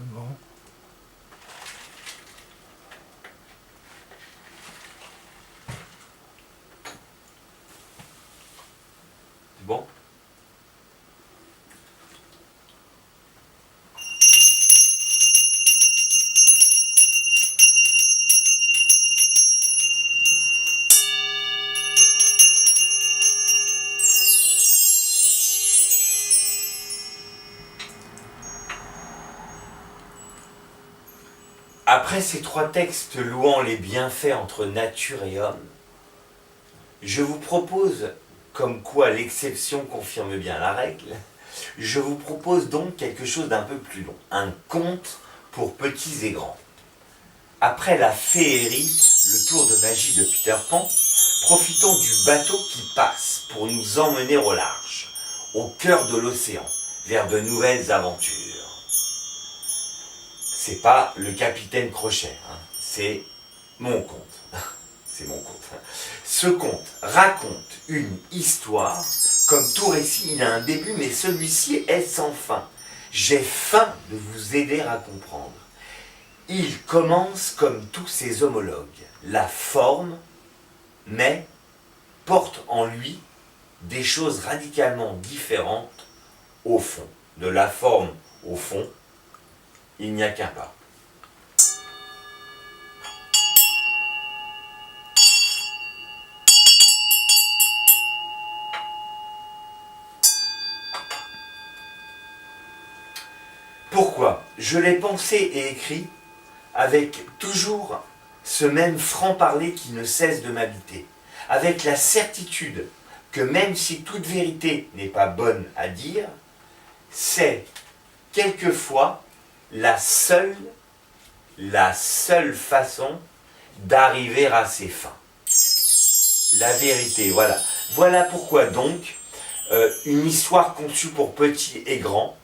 Bon. C'est bon? Après ces 3 textes louant les bienfaits entre nature et homme, je vous propose, comme quoi l'exception confirme bien la règle, je vous propose donc quelque chose d'un peu plus long, un conte pour petits et grands. Après la féerie, le tour de magie de Peter Pan, profitons du bateau qui passe pour nous emmener au large, au cœur de l'océan, vers de nouvelles aventures. C'est pas le capitaine Crochet, hein, c'est mon conte. C'est mon conte. Ce conte raconte une histoire. Comme tout récit, il a un début, mais celui-ci est sans fin. J'ai faim de vous aider à comprendre. Il commence comme tous ses homologues. La forme, mais porte en lui des choses radicalement différentes au fond. De la forme au fond, il n'y a qu'un pas. Pourquoi? Je l'ai pensé et écrit avec toujours ce même franc-parler qui ne cesse de m'habiter, avec la certitude que même si toute vérité n'est pas bonne à dire, c'est quelquefois la seule façon d'arriver à ses fins. La vérité, voilà. Voilà pourquoi donc une histoire conçue pour petits et grands,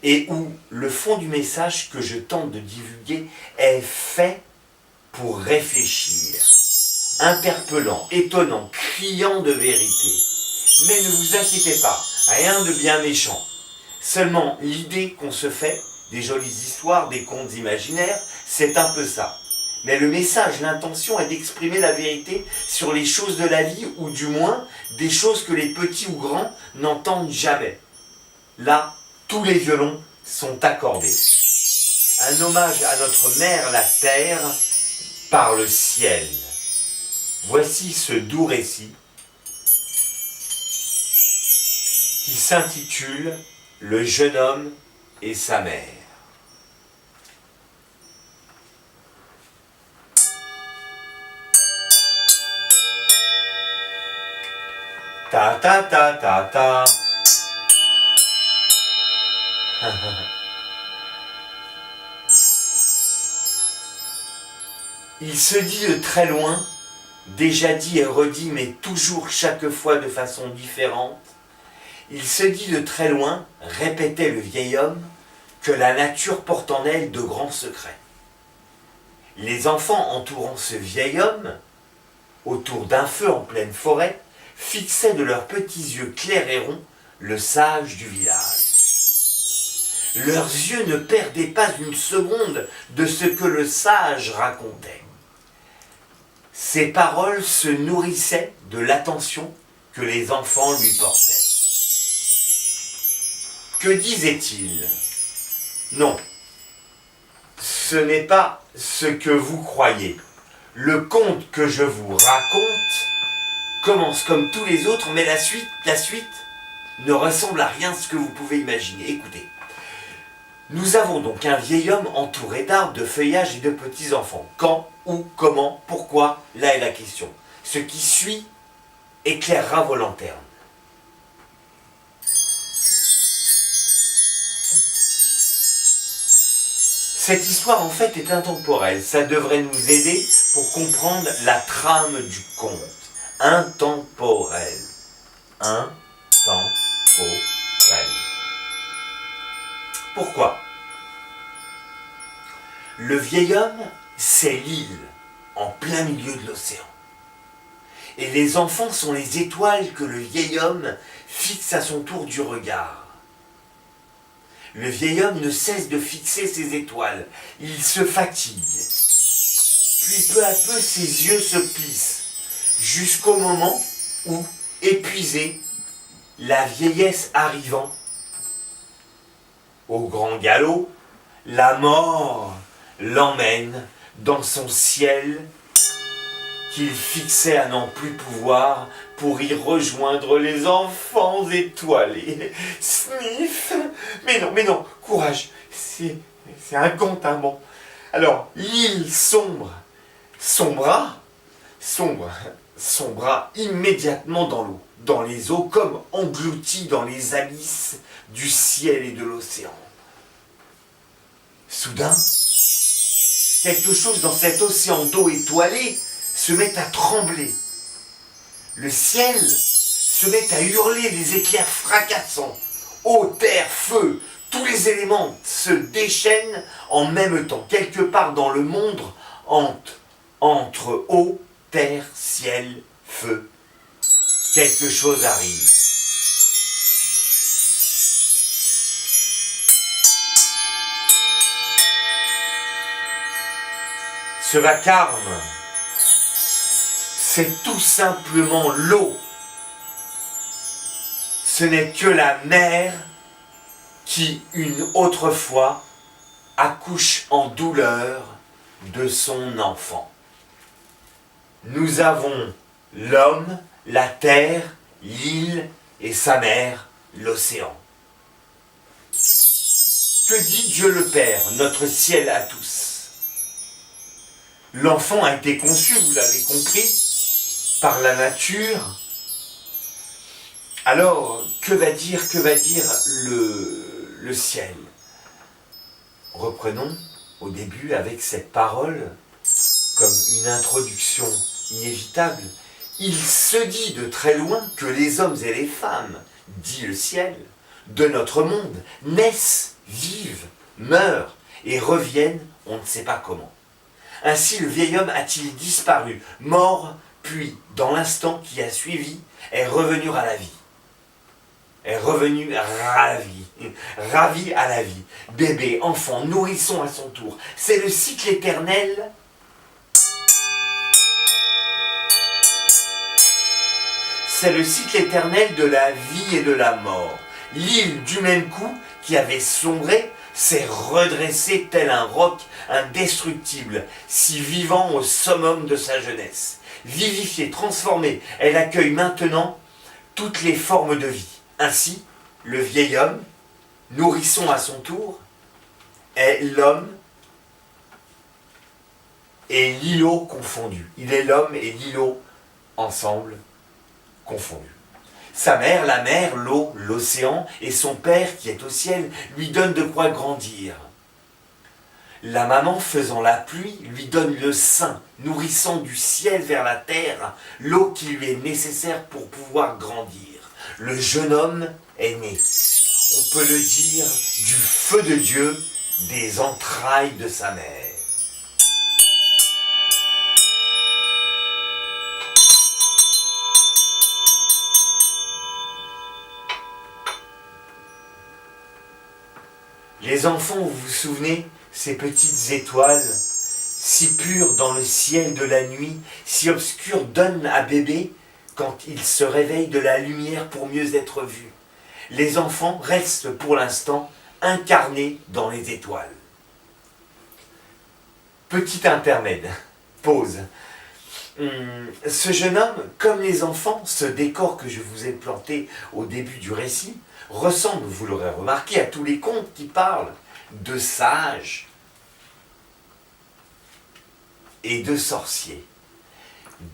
et où le fond du message que je tente de divulguer est fait pour réfléchir, interpellant, étonnant, criant de vérité. Mais ne vous inquiétez pas, rien de bien méchant. Seulement l'idée qu'on se fait des jolies histoires, des contes imaginaires, c'est un peu ça. Mais le message, l'intention est d'exprimer la vérité sur les choses de la vie, ou du moins des choses que les petits ou grands n'entendent jamais. Là, tous les violons sont accordés. Un hommage à notre mère la terre par le ciel. Voici ce doux récit qui s'intitule Le jeune homme et sa mère. Ta ta ta ta ta. Il se dit de très loin, déjà dit et redit, mais toujours chaque fois de façon différente, il se dit de très loin, répétait le vieil homme, que la nature porte en elle de grands secrets. Les enfants entourant ce vieil homme, autour d'un feu en pleine forêt, fixaient de leurs petits yeux clairs et ronds le sage du village. Leurs yeux ne perdaient pas une seconde de ce que le sage racontait. Ses paroles se nourrissaient de l'attention que les enfants lui portaient. Que disait-il? Non, ce n'est pas ce que vous croyez. Le conte que je vous raconte commence comme tous les autres, mais la suite ne ressemble à rien de ce que vous pouvez imaginer. Écoutez. Nous avons donc un vieil homme entouré d'arbres, de feuillages et de petits-enfants. Quand, où, comment, pourquoi, là est la question. Ce qui suit éclairera vos lanternes. Cette histoire en fait est intemporelle. Ça devrait nous aider pour comprendre la trame du conte. Intemporelle. Intemporelle. Pourquoi? Le vieil homme, c'est l'île en plein milieu de l'océan. Et les enfants sont les étoiles que le vieil homme fixe à son tour du regard. Le vieil homme ne cesse de fixer ses étoiles. Il se fatigue. Puis peu à peu ses yeux se plissent, jusqu'au moment où, épuisé, la vieillesse arrivant, au grand galop, la mort l'emmène dans son ciel qu'il fixait à n'en plus pouvoir pour y rejoindre les enfants étoilés. Sniff! Mais non, courage, c'est incontamment. Alors, l'île sombra immédiatement dans l'eau, dans les eaux, comme englouti dans les abysses du ciel et de l'océan. Soudain, quelque chose dans cet océan d'eau étoilée se met à trembler. Le ciel se met à hurler des éclairs fracassants. Eau, terre, feu, tous les éléments se déchaînent en même temps, quelque part dans le monde, entre eau, terre, ciel, feu. Quelque chose arrive. Ce vacarme, c'est tout simplement l'eau. Ce n'est que la mère qui, une autre fois, accouche en douleur de son enfant. Nous avons l'homme, la terre, l'île et sa mère, l'océan. Que dit Dieu le Père, notre ciel à tous? L'enfant a été conçu, vous l'avez compris, par la nature. Alors, que va dire le ciel? Reprenons au début avec cette parole, comme une introduction inévitable. Il se dit de très loin que les hommes et les femmes, dit le ciel, de notre monde, naissent, vivent, meurent et reviennent, on ne sait pas comment. Ainsi le vieil homme a-t-il disparu, mort, puis, dans l'instant qui a suivi, est revenu à la vie. Est revenu ravi à la vie. Bébé, enfant, nourrisson à son tour. C'est le cycle éternel. C'est le cycle éternel de la vie et de la mort. L'île, du même coup, qui avait sombré, s'est redressée tel un roc indestructible, si vivant au summum de sa jeunesse. Vivifiée, transformée, elle accueille maintenant toutes les formes de vie. Ainsi, le vieil homme, nourrisson à son tour, est l'homme et l'îlot confondus. Il est l'homme et l'îlot ensemble confondus. Sa mère, la mer, l'eau, l'océan, et son père qui est au ciel, lui donnent de quoi grandir. La maman faisant la pluie lui donne le sein, nourrissant du ciel vers la terre, l'eau qui lui est nécessaire pour pouvoir grandir. Le jeune homme est né, on peut le dire, du feu de Dieu, des entrailles de sa mère. Les enfants, vous vous souvenez, ces petites étoiles, si pures dans le ciel de la nuit, si obscures, donnent à bébé, quand il se réveille, de la lumière pour mieux être vu. Les enfants restent pour l'instant incarnés dans les étoiles. Petit intermède, pause. Ce jeune homme, comme les enfants, ce décor que je vous ai planté au début du récit, ressemble, vous l'aurez remarqué, à tous les contes qui parlent de sages et de sorciers.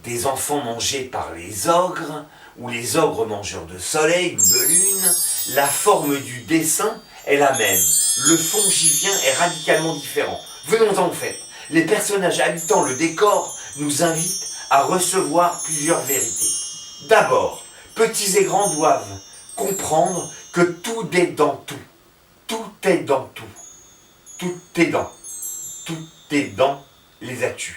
Des enfants mangés par les ogres, ou les ogres mangeurs de soleil ou de lune. La forme du dessin est la même. Le fond, j'y viens, est radicalement différent. Venons-en au fait. Les personnages habitant le décor nous invitent à recevoir plusieurs vérités. D'abord, petits et grands doivent comprendre que tout est dans tout. Tout est dans tout. Tout est dans les actus.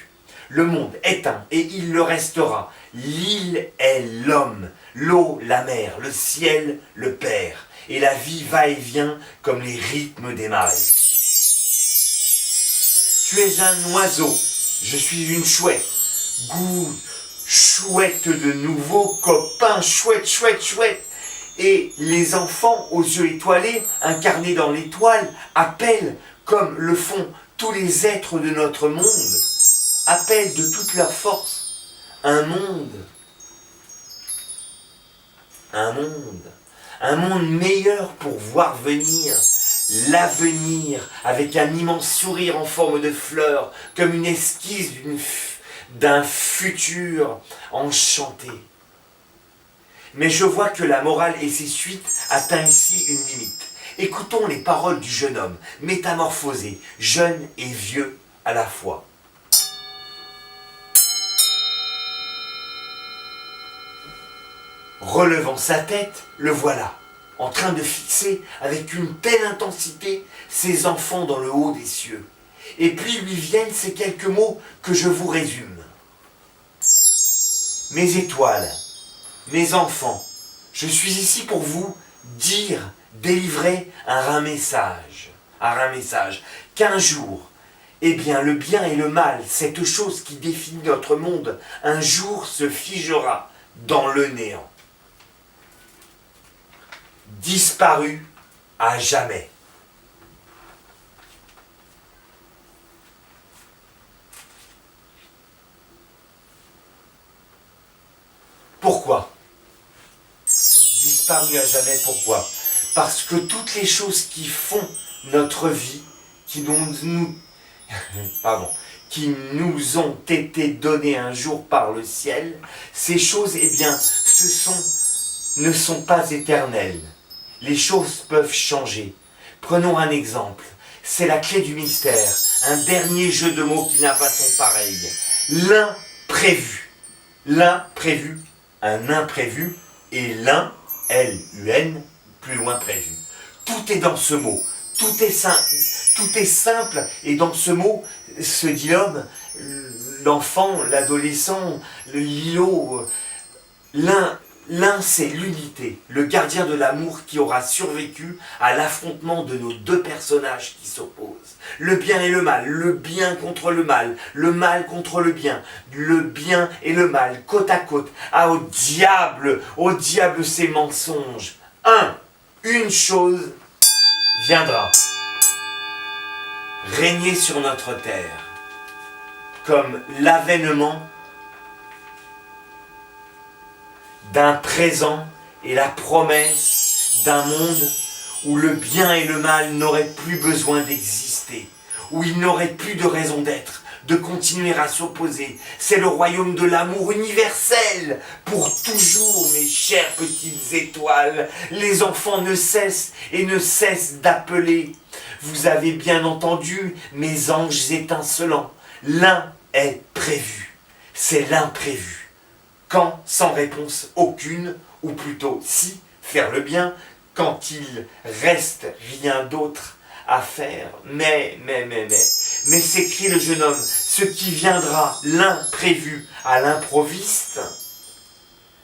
Le monde est un et il le restera. L'île est l'homme, l'eau la mer, le ciel le père. et la vie va et vient comme les rythmes des marées. Tu es un oiseau, je suis une chouette. Goût, chouette de nouveaux copains, chouette, chouette, chouette. Et les enfants aux yeux étoilés, incarnés dans l'étoile, appellent, comme le font tous les êtres de notre monde, appellent de toute leur force un monde. Un monde meilleur pour voir venir l'avenir avec un immense sourire en forme de fleur, comme une esquisse d'un futur enchanté. Mais je vois que la morale et ses suites atteignent ici une limite. Écoutons les paroles du jeune homme, métamorphosé, jeune et vieux à la fois. Relevant sa tête, le voilà, en train de fixer avec une telle intensité ses enfants dans le haut des cieux. Et puis lui viennent ces quelques mots que je vous résume. Mes étoiles, mes enfants, je suis ici pour vous dire, délivrer un rare message, qu'un jour, eh bien le bien et le mal, cette chose qui définit notre monde, un jour se figera dans le néant. Disparu à jamais. Pourquoi ? Disparu à jamais, pourquoi ? Parce que toutes les choses qui font notre vie, qui nous ont été données un jour par le ciel, ces choses, eh bien, ne sont pas éternelles. Les choses peuvent changer. Prenons un exemple. C'est la clé du mystère. Un dernier jeu de mots qui n'a pas son pareil. L'imprévu. L'imprévu. Un imprévu. Et L-U-N, plus loin prévu. Tout est dans ce mot. Tout est simple. Et dans ce mot, se dit l'homme, l'enfant, l'adolescent, l'îlot, L'un, c'est l'unité, le gardien de l'amour qui aura survécu à l'affrontement de nos deux personnages qui s'opposent. Le bien et le mal contre le mal contre le bien et le mal, côte à côte. Ah, au diable ces mensonges. Une chose viendra régner sur notre terre, comme l'avènement d'un présent et la promesse d'un monde où le bien et le mal n'auraient plus besoin d'exister, où ils n'auraient plus de raison d'être, de continuer à s'opposer. C'est le royaume de l'amour universel pour toujours, mes chères petites étoiles. Les enfants ne cessent d'appeler. Vous avez bien entendu, mes anges étincelants. L'un est prévu, c'est l'imprévu. Quand, sans réponse aucune, ou plutôt si, faire le bien, quand il reste rien d'autre à faire. Mais, s'écrie le jeune homme, ce qui viendra, l'imprévu à l'improviste,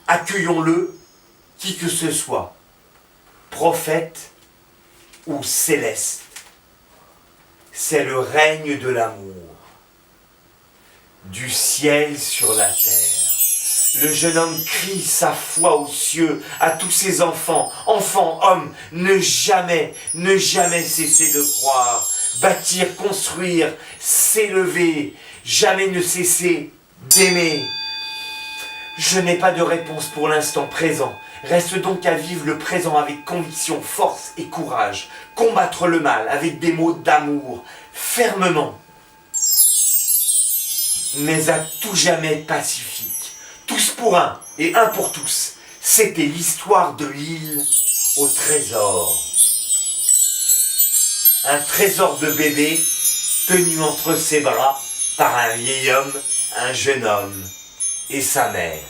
accueillons-le, qui que ce soit, prophète ou céleste. C'est le règne de l'amour, du ciel sur la terre. Le jeune homme crie sa foi aux cieux à tous ses enfants, hommes, ne jamais cesser de croire, bâtir, construire, s'élever, jamais ne cesser d'aimer. Je n'ai pas de réponse pour l'instant présent. Reste donc à vivre le présent avec conviction, force et courage. Combattre le mal avec des mots d'amour, fermement, mais à tout jamais pacifique. Tous pour un et un pour tous. C'était l'histoire de l'île au trésor. Un trésor de bébé tenu entre ses bras par un vieil homme, un jeune homme et sa mère.